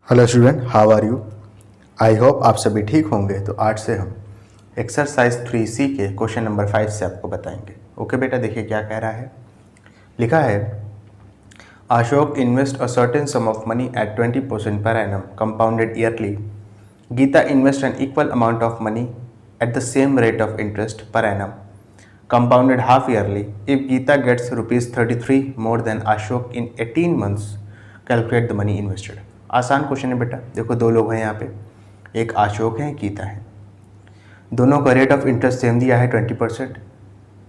Hello student, how are you? I hope आप सभी ठीक होंगे। तो आज से हम एक्सरसाइज 3C के क्वेश्चन नंबर 5 से आपको बताएंगे। ओके बेटा, देखिए क्या कह रहा है। लिखा है, Ashok invest a certain sum of money at 20% per annum compounded yearly. Geeta invest an equal amount of money at the same rate of interest per annum compounded half yearly. If Geeta gets ₹33 more than Ashok in 18 months, calculate the money invested. आसान question है बेटा। देखो दो लोग हैं यहाँ पे, एक अशोक है, एक गीता है। दोनों का रेट ऑफ इंटरेस्ट सेम दिया है 20%।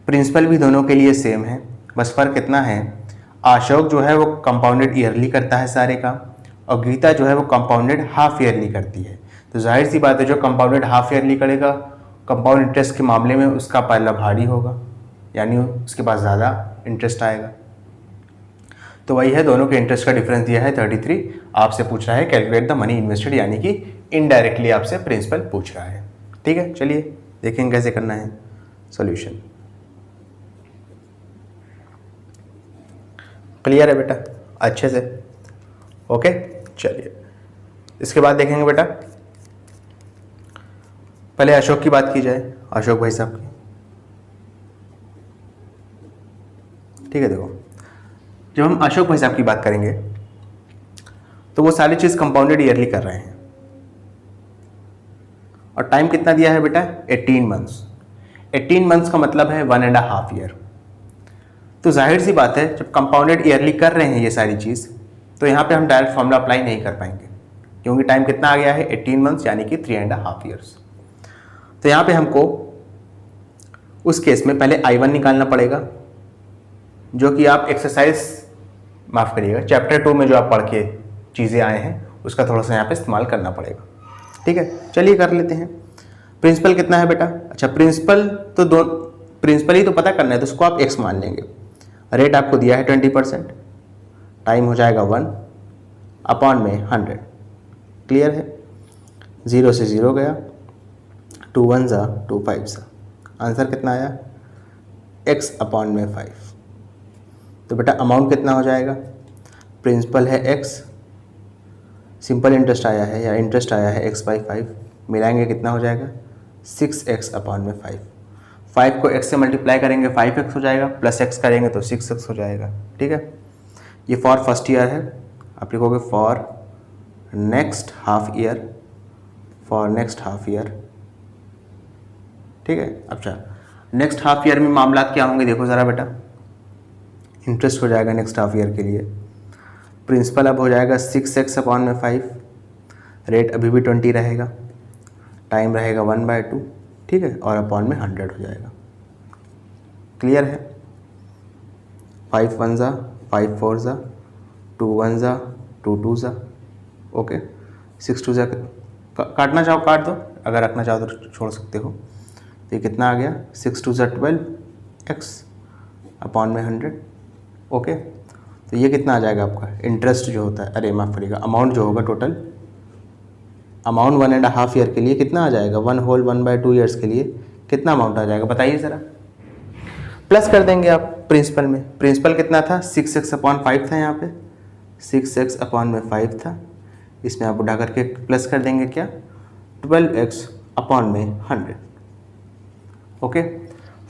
प्रिंसिपल भी दोनों के लिए सेम है, बस फ़र्क कितना है, अशोक जो है वो कंपाउंडेड ईयरली करता है सारे काम, और गीता जो है वो कंपाउंडेड हाफ ईयरली करती है। तो जाहिर सी बात है, जो कंपाउंडेड हाफ ईयरली करेगा कंपाउंड इंटरेस्ट के मामले में उसका पहला भारी होगा, यानी उसके पास ज़्यादा इंटरेस्ट आएगा। तो वही है, दोनों के इंटरेस्ट का डिफरेंस दिया है 33। आपसे पूछ रहा है कैलकुलेट द मनी इन्वेस्टेड, यानी कि इनडायरेक्टली आपसे प्रिंसिपल पूछ रहा है। ठीक है, चलिए देखेंगे कैसे करना है सॉल्यूशन। क्लियर है बेटा अच्छे से? ओके, चलिए इसके बाद देखेंगे बेटा, पहले अशोक की बात की जाए, अशोक भाई साहब की। ठीक है, देखो जब हम अशोक भाई साहब की बात करेंगे तो वो सारी चीज़ कंपाउंडेड ईयरली कर रहे हैं, और टाइम कितना दिया है बेटा, 18 मंथ्स। 18 मंथ्स का मतलब है 1.5 ईयर। तो जाहिर सी बात है, जब कंपाउंडेड ईयरली कर रहे हैं ये सारी चीज़, तो यहाँ पे हम डायरेक्ट फॉर्मूला अप्लाई नहीं कर पाएंगे, क्योंकि टाइम कितना आ गया है 18 मंथ्स, यानी कि 3.5 ईयर्स। तो यहाँ पे हमको उस केस में पहले I1 निकालना पड़ेगा, जो कि आप एक्सरसाइज माफ़ करिएगा चैप्टर 2 में जो आप पढ़ के चीज़ें आए हैं उसका थोड़ा सा यहाँ पे इस्तेमाल करना पड़ेगा। ठीक है, चलिए कर लेते हैं। प्रिंसिपल कितना है बेटा? अच्छा, प्रिंसिपल ही तो पता करना है, तो उसको आप x मान लेंगे। रेट आपको दिया है 20%, टाइम हो जाएगा 1 अपॉन में 100। क्लियर है? 0 से 0 गया, 2 1 जा 2 5 जा, आंसर कितना आया, x अपॉन में 5। तो बेटा अमाउंट कितना हो जाएगा, प्रिंसिपल है x, सिंपल इंटरेस्ट आया है या इंटरेस्ट आया है x/5, मिलाएंगे कितना हो जाएगा, 6x अपॉन में 5। 5 को x से मल्टीप्लाई करेंगे 5x हो जाएगा, प्लस x करेंगे तो 6x हो जाएगा। ठीक है, ये फॉर फर्स्ट ईयर है, आप लिखोगे for next half year, for next half year. ठीक है, अच्छा नेक्स्ट हाफ ईयर में मामला क्या होंगे, देखो ज़रा बेटा। इंटरेस्ट हो जाएगा नेक्स्ट हाफ ईयर के लिए, प्रिंसिपल अब हो जाएगा 6x अपॉन में 5, रेट अभी भी 20 रहेगा, टाइम रहेगा 1/2। ठीक है, और अपॉन में 100 हो जाएगा। क्लियर है? 5 1 जा 5 4 जा, 2 1 जा 2 2 जा। ओके, 6 2 जा, काटना चाहो काट दो, अगर रखना चाहो तो छोड़ सकते हो। तो ये कितना आ गया, 6 2 जा 12x अपॉन में 100। ओके, तो ये कितना आ जाएगा आपका इंटरेस्ट जो होता है, अरे माफ़ करिएगा अमाउंट जो होगा, टोटल अमाउंट 1.5 ईयर के लिए कितना आ जाएगा, 1/2 ईयर्स के लिए कितना अमाउंट आ जाएगा बताइए ज़रा। प्लस कर देंगे आप प्रिंसिपल में, प्रिंसिपल कितना था, 6x अपॉन 5 था, यहाँ पे 6x अपॉन में 5 था, इसमें आप उठा करके प्लस कर देंगे क्या, 12x अपॉन में 100। ओके,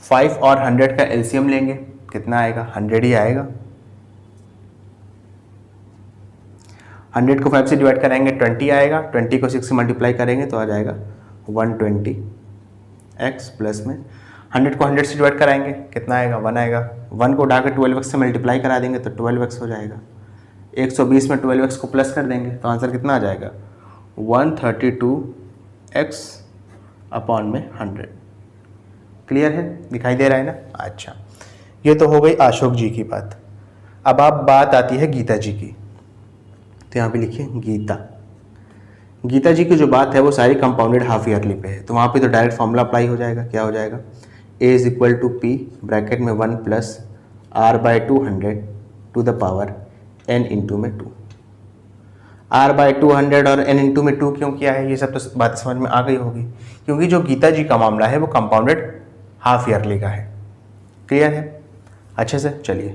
5 और 100 का एलसीएम लेंगे, कितना आएगा, 100 ही आएगा। 100 को 5 से डिवाइड करेंगे 20 आएगा, 20 को 6 से मल्टीप्लाई करेंगे तो आ जाएगा 120x, प्लस में 100 को 100 से डिवाइड कराएंगे कितना आएगा, 1 आएगा। 1 को उठाकर 12x से मल्टीप्लाई करा देंगे तो 12x हो जाएगा। 120 में 12x को प्लस कर देंगे तो आंसर कितना आ जाएगा, 132x अपॉन में 100। क्लियर है, दिखाई दे रहा है ना? अच्छा, ये तो हो गई अशोक जी की बात। अब आप बात आती है गीता जी की, तो यहाँ पे लिखिए गीता। गीता जी की जो बात है वो सारी कंपाउंडेड हाफ ईयरली पे है, तो वहाँ पे तो डायरेक्ट फॉर्मूला अप्लाई हो जाएगा। क्या हो जाएगा, a is equal to P bracket में 1 plus r/200 to the power n into में 2। r/200 और n इंटू में 2 क्यों किया है, ये सब तो बात समझ में आ गई होगी, क्योंकि जो गीता जी का मामला है वो कंपाउंडेड हाफ ईयरली का है। क्लियर है अच्छे से? चलिए,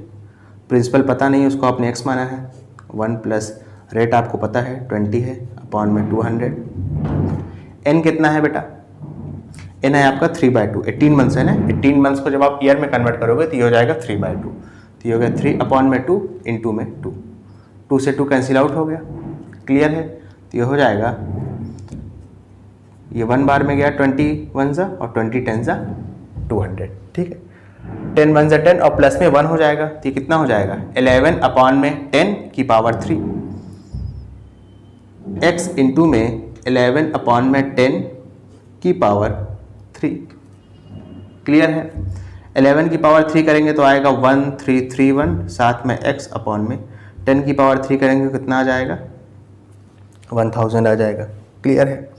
प्रिंसिपल पता नहीं उसको आपने x माना है, 1 प्लस रेट आपको पता है 20 है, अपॉन में 200। n कितना है बेटा? n है आपका 3/2, 18 मंथ्स है ना। 18 मंथ्स को जब आप ईयर में कन्वर्ट करोगे तो ये हो जाएगा 3/2, तो ये हो गया 3 अपॉन में 2 इंटू में 2, 2 से 2 कैंसिल आउट हो गया। क्लियर है? तो ये हो जाएगा, ये 1 बार में गया 20 1 ज़ा और 20 10 ज़ा 200। ठीक है, 10 1 ज़ा 10 और प्लस में 1 हो जाएगा, तो ये कितना हो जाएगा? 11 अपॉन में 10 की पावर 3, x इंटू में 11 अपॉन में 10 की पावर 3। क्लियर है? 11 की पावर 3 करेंगे तो आएगा 1331, साथ में x अपॉन में 10 की पावर 3 करेंगे तो कितना आ जाएगा? 1000 आ जाएगा। क्लियर है?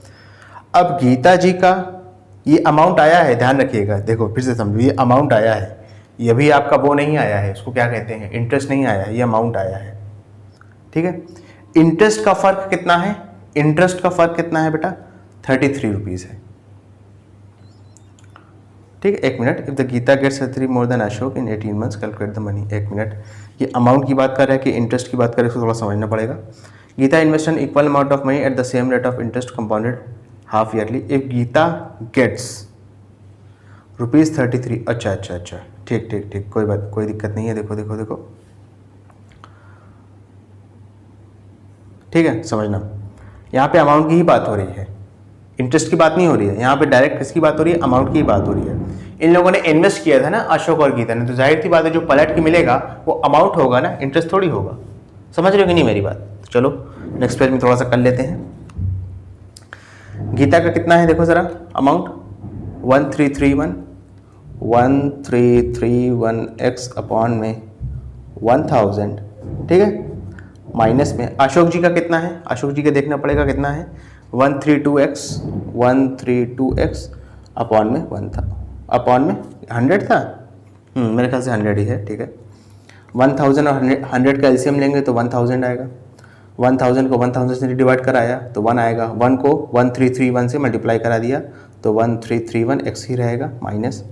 अब गीता जी का ये अमाउंट आया है, ध्यान रखिएगा, देखो फिर से समझो, ये अमाउंट आया है, ये भी आपका वो नहीं आया है, इसको क्या कहते हैं, इंटरेस्ट नहीं आया है, ये अमाउंट आया है। ठीक है, इंटरेस्ट का फर्क कितना है? इंटरेस्ट का फर्क कितना है बेटा? 33 रुपीज़ है। ठीक है, एक मिनट। If the Geeta gets salary more than Ashok in 18 months calculate the money. एक मिनट, ये अमाउंट की बात कर रहा है कि इंटरेस्ट की बात कर रहे हैं, इसको थोड़ा समझना पड़ेगा। Geeta invest an equal amount of money at the same rate of interest compounded half yearly if Geeta gets ₹33। अच्छा, ठीक, कोई बात, कोई दिक्कत नहीं है। देखो, ठीक है, समझना, यहाँ पे अमाउंट की ही बात हो रही है, इंटरेस्ट की बात नहीं हो रही है। यहाँ पे डायरेक्ट किसकी बात हो रही है? अमाउंट की ही बात हो रही है। इन लोगों ने इन्वेस्ट किया था ना, अशोक और गीता ने, तो जाहिर सी बात है जो पलट के मिलेगा वो अमाउंट होगा ना, इंटरेस्ट थोड़ी होगा। समझ रहे हो कि नहीं मेरी बात? तो चलो नेक्स्ट पेज में थोड़ा सा कर लेते हैं। गीता का कितना है देखो ज़रा अमाउंट, 1331 x अपॉन में 1000। ठीक है, माइनस में अशोक जी का कितना है? अशोक जी का देखना पड़ेगा कितना है, 132x अपॉन में 1 था, अपॉन में 100 था, मेरे ख्याल से 100 ही है। ठीक है, 1000 और 100 का एलसीएम लेंगे तो 1000 आएगा। 1000 को 1000 से डिवाइड कराया तो 1 आएगा, 1 को 1331 से मल्टीप्लाई करा दिया तो 1331x ही रहेगा, माइनस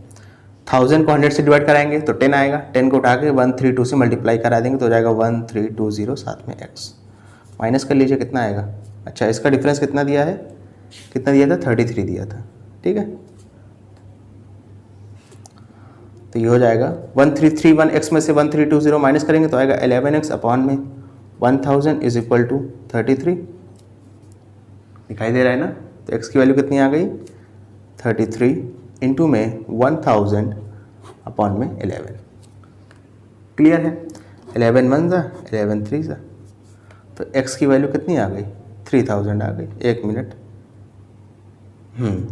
1000 को 100 से डिवाइड कराएंगे तो 10 आएगा, 10 को उठा के 132 से मल्टीप्लाई करा देंगे तो हो जाएगा 1320 साथ में x, माइनस कर लीजिए कितना आएगा। अच्छा, इसका डिफरेंस कितना दिया है? कितना दिया था? 33 दिया था। ठीक है, तो ये हो जाएगा 1331x में से 1320 माइनस करेंगे तो आएगा 11x अपॉन में 1000 इज इक्वल टू 33। दिखाई दे रहा है ना? तो x की वैल्यू कितनी आ गई? 33 इंटू में 1000 अपॉन में 11। क्लियर है? 11 1 ज़ा 11 3 ज़ा, तो x की वैल्यू कितनी आ गई? 3000 आ गई। एक मिनट,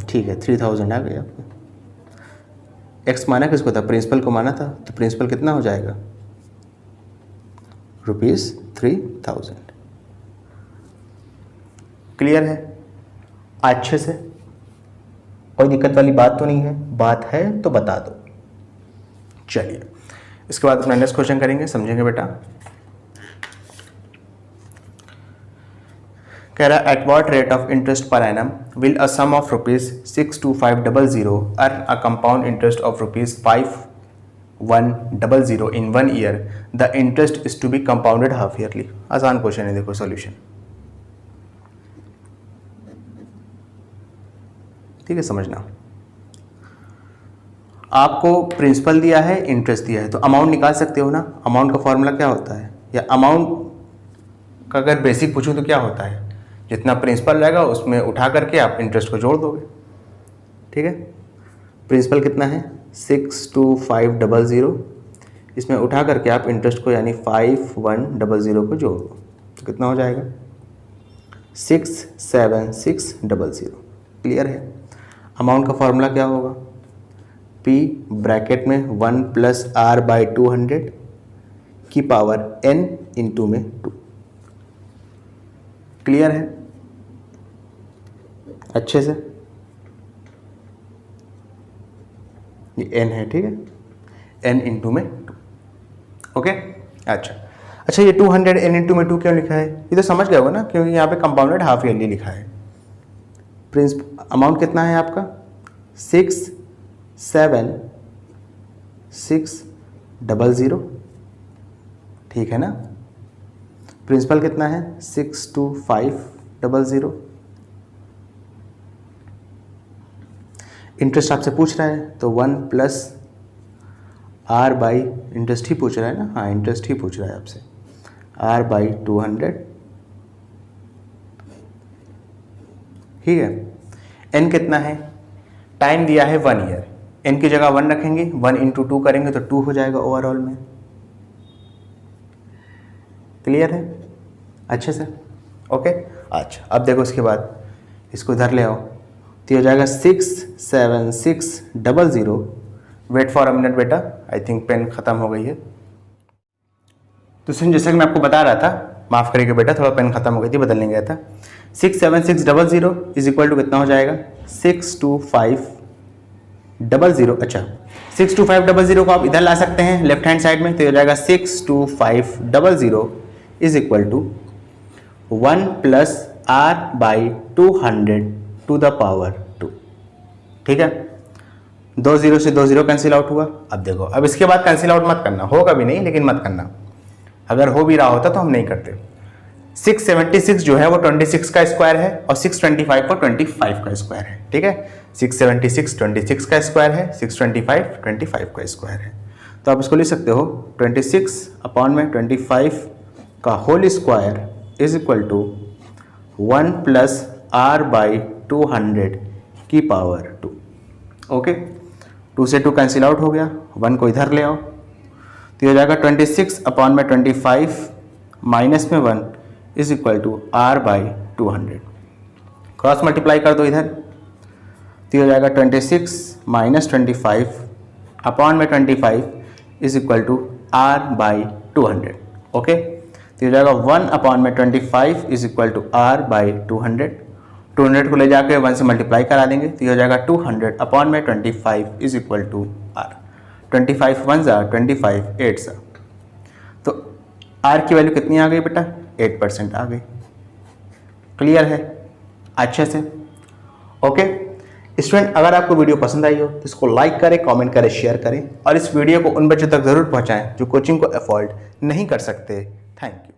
ठीक है, 3000 आ गई आपको। x माना किसको था? प्रिंसिपल को माना था, तो प्रिंसिपल कितना हो जाएगा? ₹3000। क्लियर है? अच्छे से, कोई दिक्कत वाली बात तो नहीं है? बात है तो बता दो। चलिए, इसके बाद अपना नेक्स्ट क्वेश्चन करेंगे, समझेंगे बेटा। कह रहा at what rate of interest per annum will a sum of ₹62500 earn a compound interest of ₹5100 in 1 year, the interest is to be compounded half yearly. आसान क्वेश्चन है, देखो सॉल्यूशन। ठीक है, समझना, आपको प्रिंसिपल दिया है, इंटरेस्ट दिया है, तो अमाउंट निकाल सकते हो ना। अमाउंट का फॉर्मूला क्या होता है, या अमाउंट का अगर बेसिक पूछूं तो क्या होता है? जितना प्रिंसिपल रहेगा उसमें उठा करके आप इंटरेस्ट को जोड़ दोगे। ठीक है, प्रिंसिपल कितना है? 62500, इसमें उठा करके आप इंटरेस्ट को यानी 5100 को जोड़ दो तो कितना हो जाएगा? 67600। क्लियर है? अमाउंट का फॉर्मूला क्या होगा? P ब्रैकेट में 1 + R/200 की पावर n इंटू में 2। क्लियर है? अच्छे से, ये n है, ठीक है, n इंटू में 2। ओके, अच्छा, ये 200 n इंटू में 2 क्यों लिखा है? ये तो समझ गए हो ना, क्योंकि यहाँ पे कंपाउंडेड हाफ ईयरली लिखा है। अमाउंट कितना है आपका? 67600, ठीक है ना। प्रिंसिपल कितना है 62500। इंटरेस्ट आपसे पूछ रहा है तो 1 प्लस आर बाई, इंटरेस्ट ही पूछ रहा है ना, हाँ इंटरेस्ट ही पूछ रहा है आपसे, आर बाई 200, ठीक है। एन कितना है, टाइम दिया है 1 ईयर, एन की जगह 1 रखेंगे, 1 इंटू 2 करेंगे तो 2 हो जाएगा ओवरऑल में। क्लियर है अच्छे से, ओके। अच्छा अब देखो इसके बाद इसको इधर ले आओ तो हो जाएगा 67600। वेट फॉर अ मिनट बेटा, आई थिंक पेन ख़त्म हो गई है। तो सुन, जैसे कि मैं आपको बता रहा था, माफ़ करिएगा बेटा थोड़ा पेन ख़त्म हो गई थी, बदलने गया था। 67600 इज इक्वल टू कितना हो जाएगा 62500। अच्छा 62500 को आप इधर ला सकते हैं लेफ्ट हैंड साइड में, तो हो जाएगा 62500 is equal to 1 plus R by 200 to the power 2, ठीक है। 2 0 से 2 0 कैंसिल आउट हुआ। अब देखो, अब इसके बाद कैंसिल आउट मत करना, होगा भी नहीं लेकिन मत करना, अगर हो भी रहा होता तो हम नहीं करते। 676 जो है वो 26 का स्क्वायर है और 625 को 25 का स्क्वायर है, ठीक है। 676 26 का स्क्वायर है, 625 25 का स्क्वायर है। तो आप इसको लिख सकते हो 26 अपॉन में 25 का whole square is equal to 1 plus R by 200 की पावर 2, ओके। 2 से 2 कैंसिल आउट हो गया, 1 को इधर ले आओ तो हो जाएगा 26 अपॉन में 25 माइनस में 1 is equal to R by 200। Cross multiply कर दो इधर तो हो जाएगा 26 माइनस 25 अपॉन में 25 is equal to R by 200, okay. तो हो जाएगा 1 अपॉन में 25 is equal to R by 200। 200 को ले जाके 1 से मल्टीप्लाई करा देंगे तो हो जाएगा 200 अपॉन में 25 इज इक्वल टू आर। 25 1 जा 25 8 सा, तो आर की वैल्यू कितनी आ गई बेटा 8% आ गई। क्लियर है अच्छे से, ओके। स्टूडेंट अगर आपको वीडियो पसंद आई हो तो इसको लाइक करें, कमेंट करें, शेयर करें और इस वीडियो को उन बच्चों तक जरूर पहुंचाएं जो कोचिंग को अफोर्ड नहीं कर सकते। Thank you.